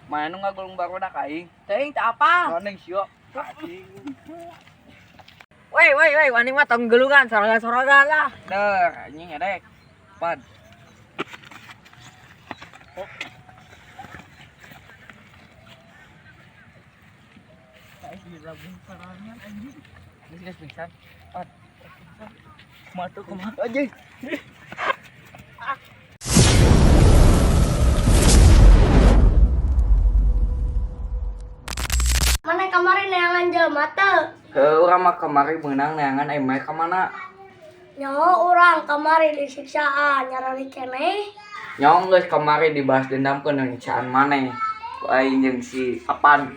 Mana ngagulung barudak aing. Teuing teu apa? Roneng sio. Anjing. Woi, wani mah tong gelungan sorangan lah. Der, anjing edek. Pad. Kayak di labung sorangan anjing. Geus pingsan. Pad. Matu kumaha? Anjing. Mana kemarin neangan jelema teu? Urang mah kemari meunang neangan emeh ka mana? Nyaho urang kemarin disiksaan nyarari keneh. Nyong geus kemari dibahas dendamkeun nyiksaan maneh. Ku aing jeung si Apan.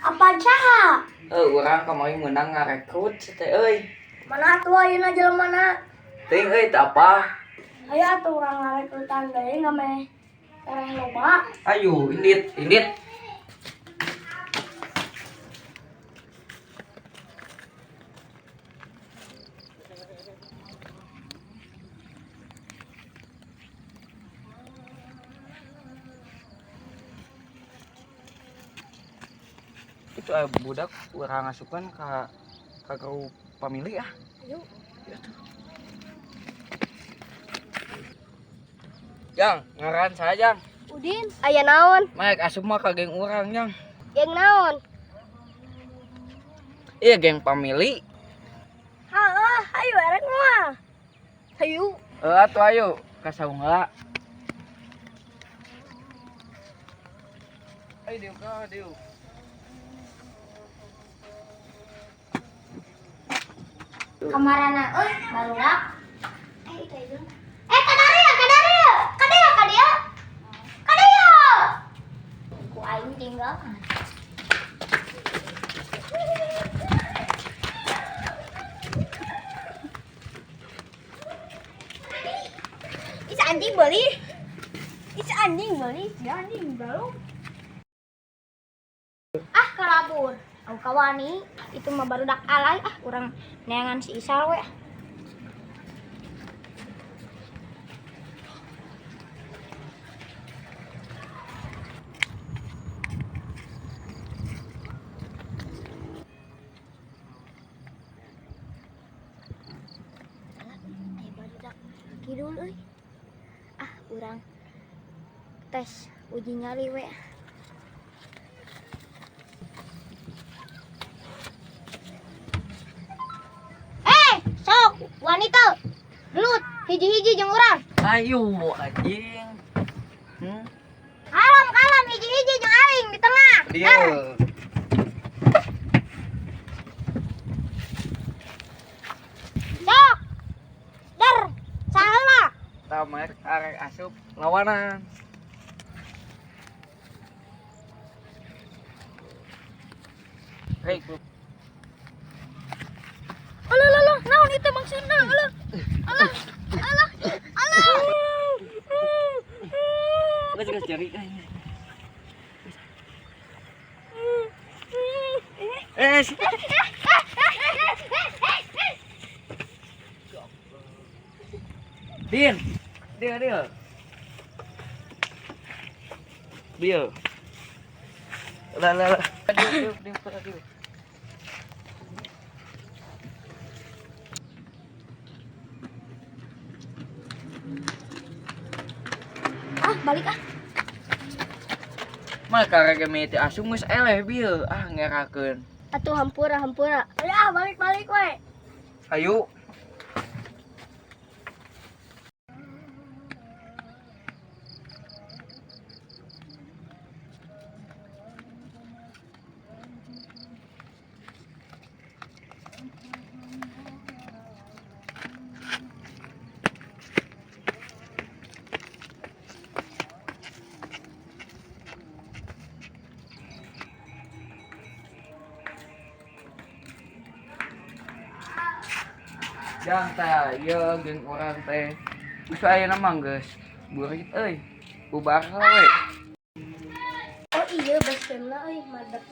Apa saha? Urang kemari meunang ngarekrut teh euy. Mana atuh ayeuna jelemana? Teuing euy teu apa? Aya atuh urang ngarekrutan deui ngameh ereh loba. Ayo, indit. Itu budak urang ngasupan ka grup pamilih ah. Ayo. Jang, ngaran saya Jang. Udin, aya naon? Maek asup mah ka geng urang Jang. Geng naon? Iya geng pamilih. Heeh, ayo erek mah. Hayu. Atuh ayo ka saungheula. Ayo diuk ka diuk. Kamarana euy, barudak. Itu itu. Kadaria. Ku aing tinggal. Is anjing beli. Si anjing baru. Ah, kalabur. Au kawani, itu mah barudak alay urang neangan si Isal we. Kidul euy. Urang tes uji nyali we. Sok wanita gelut hiji-hiji jeung urang. Ayo anjing. Kalem hiji-hiji jeung aing di tengah. Dia. Sok. Der, saheula. Tamek arek asup lawanan. Hei, Alah, naon itu maksudna? Alah. Geus cari. Din. Dia. Lah. Diuk. Balik Mal karege meti asup geus eleh bieu ngerakeun. Atuh hampura. Aya balik we. Ayo. Jang teh, ieu geng urang teh. Geus ayeuna mah geus burit euy. Bubar we. Oh iya, baskeunna euy madeg.